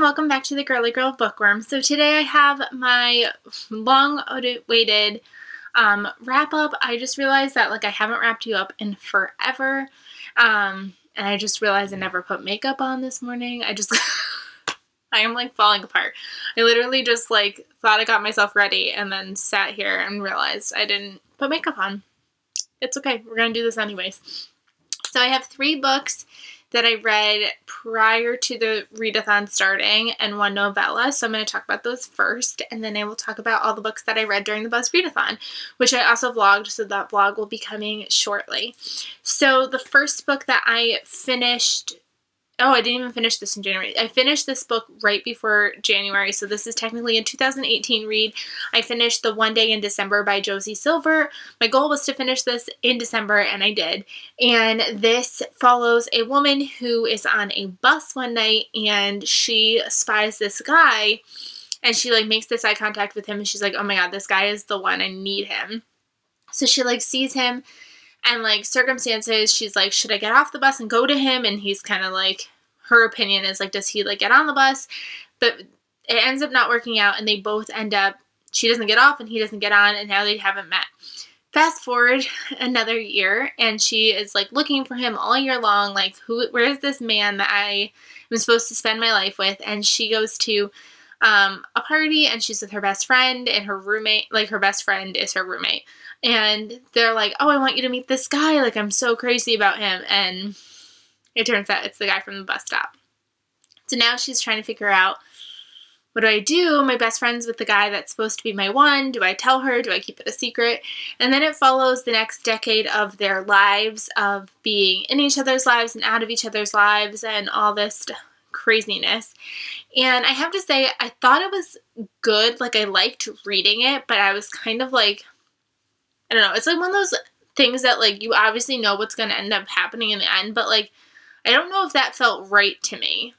and welcome back to the Girly Girl Bookworm. So today I have my long-awaited wrap up. I just realized that I haven't wrapped you up in forever, and I just realized I never put makeup on this morning. I am falling apart. I literally just thought I got myself ready and then sat here and realized I didn't put makeup on. It's okay, we're gonna do this anyways. So I have 3 books that I read prior to the readathon starting and 1 novella. So I'm going to talk about those first, and then I will talk about all the books that I read during the Buzz Readathon, which I also vlogged, so that vlog will be coming shortly. So the first book that I finished, I didn't even finish this in January. I finished this book right before January, so this is technically a 2018 read. I finished The One Day in December by Josie Silver. My goal was to finish this in December, and I did. And this follows a woman who is on a bus one night, and she spies this guy, and she makes this eye contact with him, and she's like, oh my god, this guy is the one, I need him. So she sees him, and circumstances, she's like, should I get off the bus and go to him? And he's kind of her opinion is does he get on the bus? But it ends up not working out, and they both end up, she doesn't get off and he doesn't get on, and now they haven't met. Fast forward another year, and she is looking for him all year long, where is this man that I am supposed to spend my life with? And she goes to a party, and she's with her best friend, and her roommate, her best friend is her roommate. And they're like, oh, I want you to meet this guy. I'm so crazy about him. And it turns out it's the guy from the bus stop. So now she's trying to figure out, what do I do? My best friend's with the guy that's supposed to be my one. Do I tell her? Do I keep it a secret? And then it follows the next decade of their lives, of being in each other's lives and out of each other's lives and all this craziness. And I have to say, I thought it was good. I liked reading it, but I was kind of I don't know. It's one of those things that you obviously know what's going to end up happening in the end, but I don't know if that felt right to me.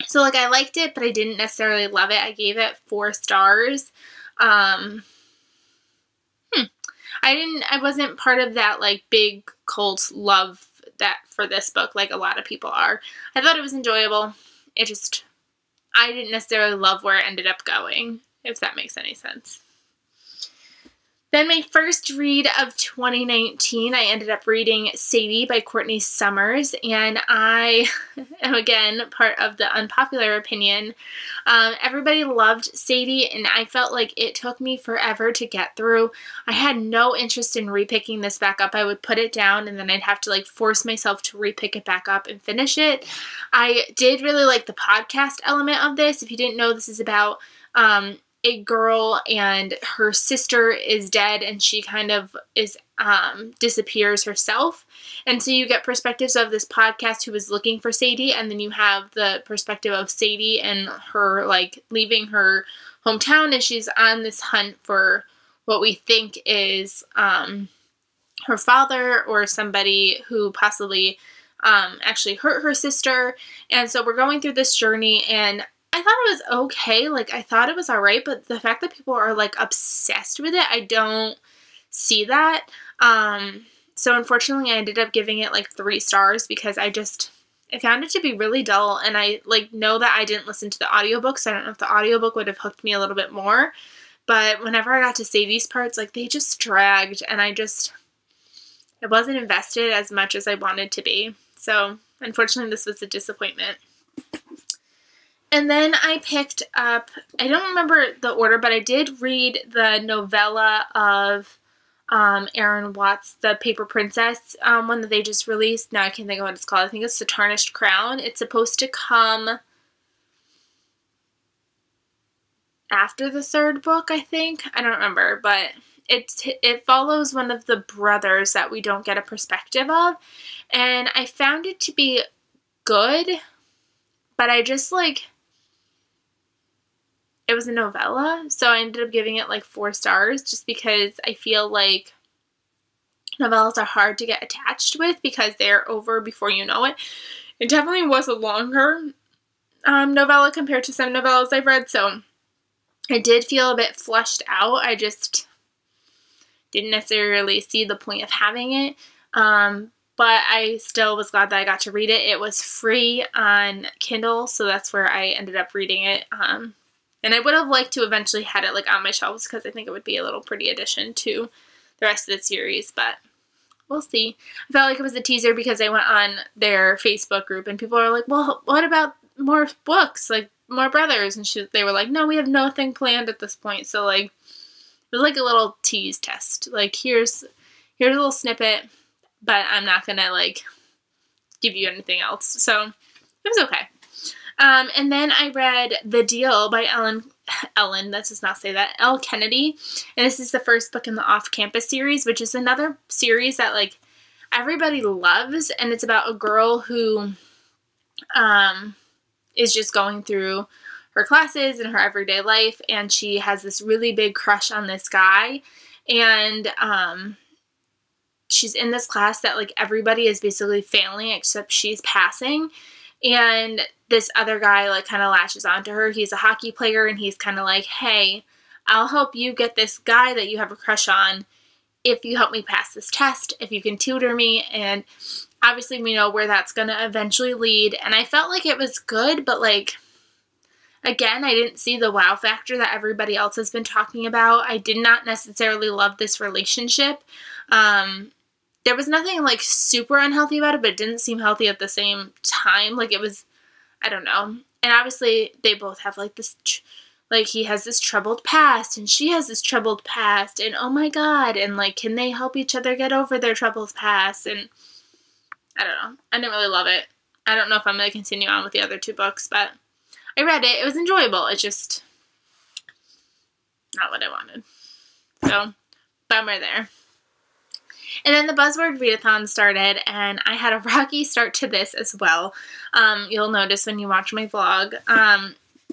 So I liked it, but I didn't necessarily love it. I gave it 4 stars. I wasn't part of that big cult love that for this book a lot of people are. I thought it was enjoyable. I didn't necessarily love where it ended up going, if that makes any sense. Then my first read of 2019, I ended up reading Sadie by Courtney Summers, and I am again part of the unpopular opinion. Everybody loved Sadie, and I felt it took me forever to get through. I had no interest in repicking this back up. I would put it down, and then I'd have to force myself to repick it back up and finish it. I did really like the podcast element of this. If you didn't know, this is about a girl, and her sister is dead, and she kind of is disappears herself, and so you get perspectives of this podcast who is looking for Sadie, and then you have the perspective of Sadie and her leaving her hometown, and she's on this hunt for what we think is her father or somebody who possibly actually hurt her sister. And so we're going through this journey, and I thought it was okay. I thought it was alright, but the fact that people are, obsessed with it, I don't see that. So unfortunately, I ended up giving it, 3 stars because I found it to be really dull, and I, know that I didn't listen to the audiobook, so I don't know if the audiobook would have hooked me a little bit more, but whenever I got to Sadie's parts, they just dragged, and I wasn't invested as much as I wanted to be. So unfortunately, this was a disappointment. And then I picked up, I don't remember the order, but I did read the novella of Aaron Watts, The Paper Princess, one that they just released. Now I can't think of what it's called. I think it's The Tarnished Crown. It's supposed to come after the 3rd book, I think. I don't remember, but it follows one of the brothers that we don't get a perspective of. And I found it to be good, but I just it was a novella, so I ended up giving it 4 stars just because I feel novellas are hard to get attached with because they're over before you know it. It definitely was a longer novella compared to some novellas I've read, so I did feel a bit flushed out. I just didn't necessarily see the point of having it. but I still was glad that I got to read it. It was free on Kindle, so that's where I ended up reading it. And I would have liked to eventually had it like on my shelves because I think it would be a little pretty addition to the rest of the series, but we'll see. I felt like it was a teaser because I went on their Facebook group and people are like, well, what about more books, like more brothers? And they were like, no, we have nothing planned at this point. So like, it was like a little tease test. Like, here's a little snippet, but I'm not gonna like give you anything else. So it was okay. And then I read The Deal by let's just not say that, Elle Kennedy. And this is the first book in the Off-Campus series, which is another series that like everybody loves. And it's about a girl who is just going through her classes and her everyday life. And she has this really big crush on this guy. And she's in this class that like everybody is basically failing except she's passing. And this other guy like kind of latches onto her. He's a hockey player and he's kind of like, hey, I'll help you get this guy that you have a crush on if you help me pass this test, if you can tutor me. And obviously we know where that's going to eventually lead. And I felt like it was good, but like, again, I didn't see the wow factor that everybody else has been talking about. I did not necessarily love this relationship. There was nothing like super unhealthy about it, but it didn't seem healthy at the same time. Like it was, I don't know. And obviously they both have like this, like he has this troubled past and she has this troubled past and oh my God. And like, can they help each other get over their troubled past? And I don't know. I didn't really love it. I don't know if I'm going to continue on with the other two books, but I read it. It was enjoyable. It's just not what I wanted. So, bummer there. And then the Buzzword readathon started, and I had a rocky start to this as well. You'll notice when you watch my vlog.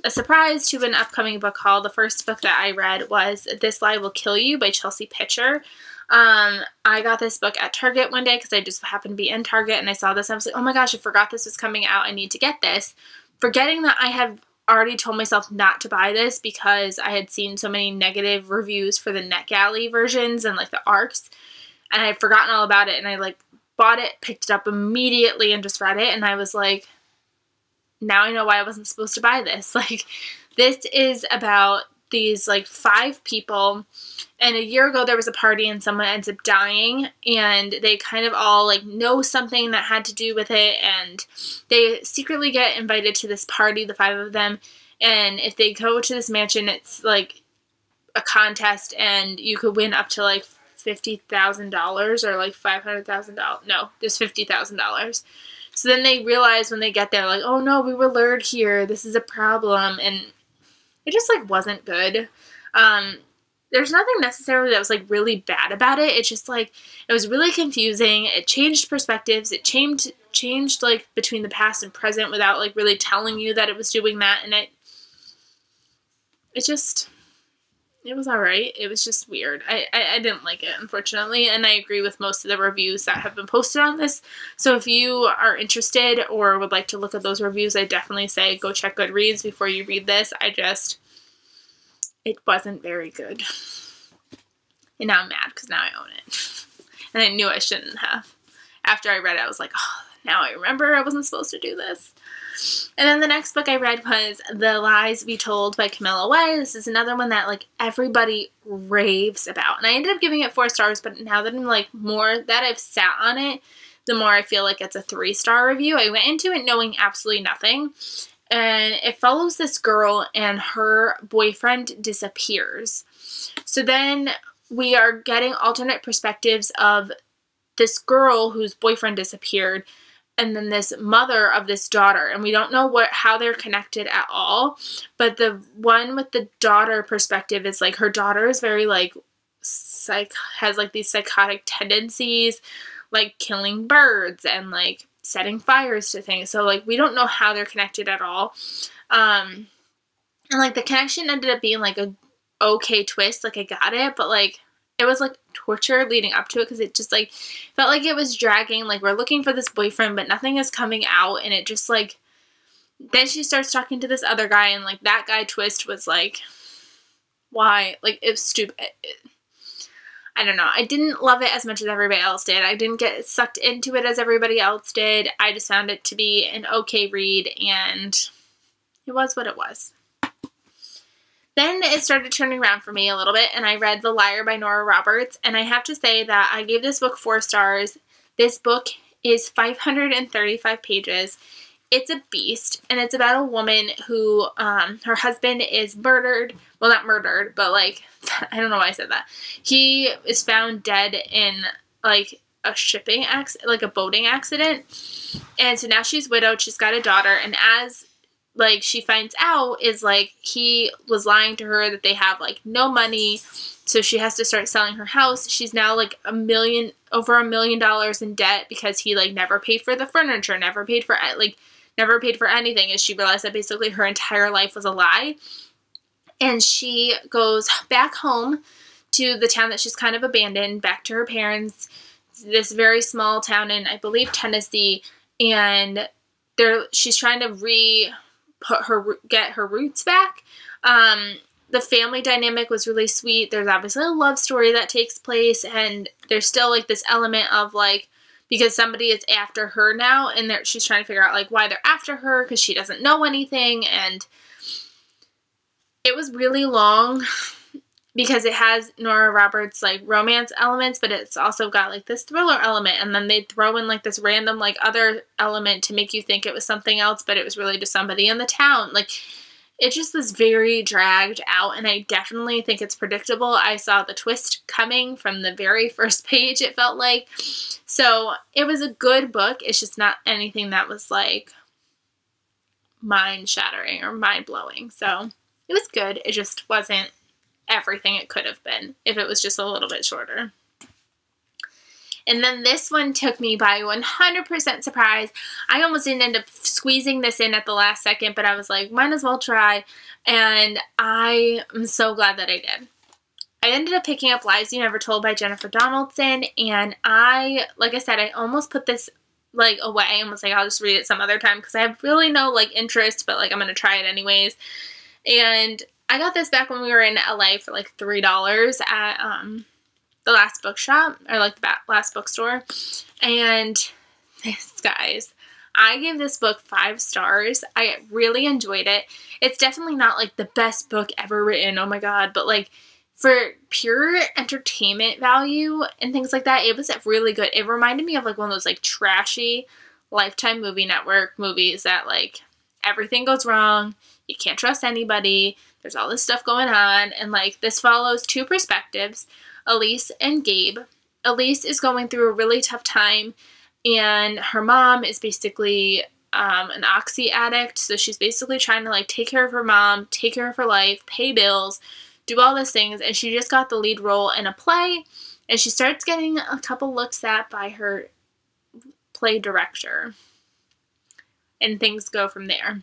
A surprise to an upcoming book haul. The first book that I read was This Lie Will Kill You by Chelsea Pitcher. I got this book at Target one day because I just happened to be in Target, and I saw this, and I was like, oh my gosh, I forgot this was coming out. I need to get this. Forgetting that I have already told myself not to buy this because I had seen so many negative reviews for the NetGalley versions and like the ARCs. And I had forgotten all about it, and I, like, bought it, picked it up immediately, and just read it, and I was like, now I know why I wasn't supposed to buy this. Like, this is about these, like, 5 people, and a year ago there was a party, and someone ends up dying, and they kind of all, like, know something that had to do with it, and they secretly get invited to this party, the 5 of them, and if they go to this mansion, it's, like, a contest, and you could win up to, like, $50,000 or like $500,000. No, just $50,000. So then they realize when they get there, like, oh no, we were lured here. This is a problem. And it just like wasn't good. There's nothing necessarily that was like really bad about it. It's just like, it was really confusing. It changed perspectives. It changed like between the past and present without like really telling you that it was doing that. And it was alright. It was just weird. I didn't like it, unfortunately, and I agree with most of the reviews that have been posted on this. So if you are interested or would like to look at those reviews, I definitely say go check Goodreads before you read this. It wasn't very good. And now I'm mad because now I own it. And I knew I shouldn't have. After I read it, I was like, oh, now I remember I wasn't supposed to do this. And then the next book I read was The Lies We Told by Camilla Way. This is another one that like everybody raves about. And I ended up giving it 4 stars, but now that I'm like more that I've sat on it, the more I feel like it's a 3-star review. I went into it knowing absolutely nothing. And it follows this girl and her boyfriend disappears. So then we are getting alternate perspectives of this girl whose boyfriend disappeared and then this mother of this daughter, and we don't know how they're connected at all, but the one with the daughter perspective is like her daughter is very like has like these psychotic tendencies, like killing birds and like setting fires to things. So like we don't know how they're connected at all. And like the connection ended up being like a okay twist, like I got it, but like it was like torture leading up to it because it just like felt like it was dragging. Like we're looking for this boyfriend, but nothing is coming out, and it just like then she starts talking to this other guy, and like that guy twist was like, why? Like it was stupid. I don't know. I didn't love it as much as everybody else did. I didn't get sucked into it as everybody else did. I just found it to be an okay read, and it was what it was. Then it started turning around for me a little bit, and I read The Liar by Nora Roberts, and I have to say that I gave this book 4 stars. This book is 535 pages. It's a beast, and it's about a woman who, her husband is murdered. Well, not murdered, but, like, I don't know why I said that. He is found dead in, like, a shipping accident, like a boating accident. And so now she's widowed, she's got a daughter, and as, like, she finds out is, like, he was lying to her that they have, like, no money, so she has to start selling her house. She's now, like, over $1 million in debt because he, like, never paid for the furniture, never paid for anything, as she realized that basically her entire life was a lie. And she goes back home to the town that she's kind of abandoned, back to her parents, this very small town in, I believe, Tennessee, and she's trying to get her roots back. The family dynamic was really sweet. There's obviously a love story that takes place, and there's still, like, this element of, like, because somebody is after her now, and she's trying to figure out, like, why they're after her, because she doesn't know anything, and it was really long, because it has Nora Roberts, like, romance elements, but it's also got, like, this thriller element, and then they throw in, like, this random, like, other element to make you think it was something else, but it was really just somebody in the town. Like, it just was very dragged out, and I definitely think it's predictable. I saw the twist coming from the very first page, it felt like. So it was a good book. It's just not anything that was, like, mind-shattering or mind-blowing. So it was good. It just wasn't everything it could have been if it was just a little bit shorter. And then this one took me by 100% surprise. I almost didn't end up squeezing this in at the last second, but I was like, might as well try. And I am so glad that I did. I ended up picking up Lies You Never Told by Jennifer Donaldson. And like I said, I almost put this, like, away and was like, I'll just read it some other time because I have really no, like, interest, but, like, I'm going to try it anyways. And I got this back when we were in LA for, like, $3 at, the last bookshop, or like the last bookstore, and this, guys, I gave this book 5 stars. I really enjoyed it. It's definitely not, like, the best book ever written, oh my god, but, like, for pure entertainment value and things like that, it was really good. It reminded me of, like, one of those, like, trashy Lifetime Movie Network movies that, like, everything goes wrong, you can't trust anybody, there's all this stuff going on, and, like, this follows 2 perspectives, Elise and Gabe. Elise is going through a really tough time, and her mom is basically an oxy addict, so she's basically trying to, like, take care of her mom, take care of her life, pay bills, do all those things, and she just got the lead role in a play, and she starts getting a couple looks at by her play director, and things go from there.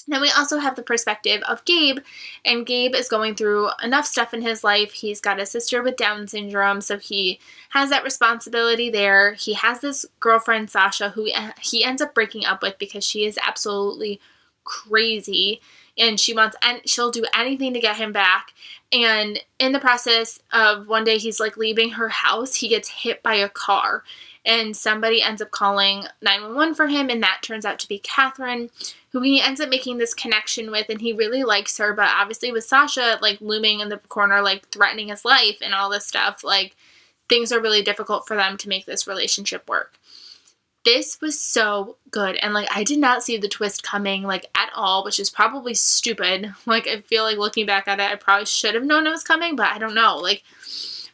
Then we also have the perspective of Gabe, and Gabe is going through enough stuff in his life. He's got a sister with Down syndrome, so he has that responsibility there. He has this girlfriend, Sasha, who he ends up breaking up with because she is absolutely crazy, and she'll do anything to get him back. And in the process of one day he's, like, leaving her house, he gets hit by a car, and somebody ends up calling 911 for him, and that turns out to be Catherine, who he ends up making this connection with, and he really likes her, but obviously with Sasha, like, looming in the corner, like, threatening his life and all this stuff, like, things are really difficult for them to make this relationship work. This was so good, and, like, I did not see the twist coming, like, at all, which is probably stupid. Like, I feel like looking back at it, I probably should have known it was coming, but I don't know, like,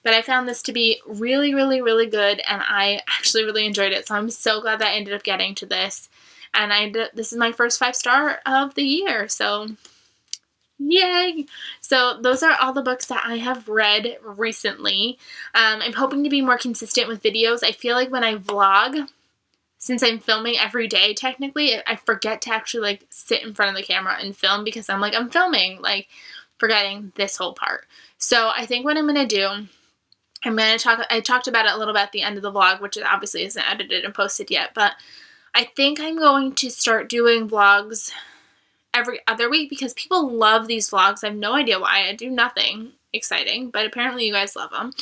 but I found this to be really, really, really good, and I actually really enjoyed it, so I'm so glad that I ended up getting to this, and this is my first 5-star of the year, so yay! So those are all the books that I have read recently. I'm hoping to be more consistent with videos. I feel like when I vlog, since I'm filming every day, technically, I forget to actually, like, sit in front of the camera and film because I'm like, I'm filming, like, forgetting this whole part. So I think what I'm going to do, I talked about it a little bit at the end of the vlog, which obviously isn't edited and posted yet, but I think I'm going to start doing vlogs every other week because people love these vlogs. I have no idea why. I do nothing exciting, but apparently you guys love them.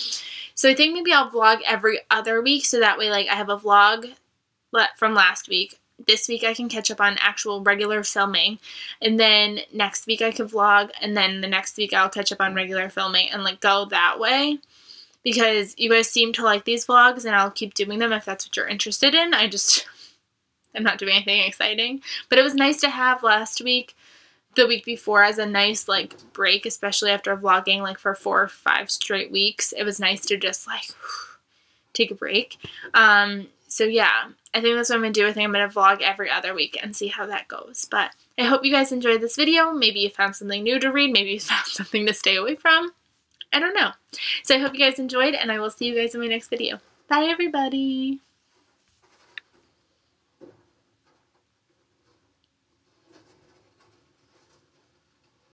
So I think maybe I'll vlog every other week so that way, like, I have a vlog from last week. This week I can catch up on actual regular filming, and then next week I can vlog, and then the next week I'll catch up on regular filming and, like, go that way. Because you guys seem to like these vlogs, and I'll keep doing them if that's what you're interested in. I'm not doing anything exciting. But it was nice to have last week, the week before, as a nice, like, break, especially after vlogging, like, for 4 or 5 straight weeks. It was nice to just, like, take a break. So, yeah, I think that's what I'm going to do. I think I'm going to vlog every other week and see how that goes. But I hope you guys enjoyed this video. Maybe you found something new to read. Maybe you found something to stay away from. I don't know. So I hope you guys enjoyed, and I will see you guys in my next video. Bye, everybody.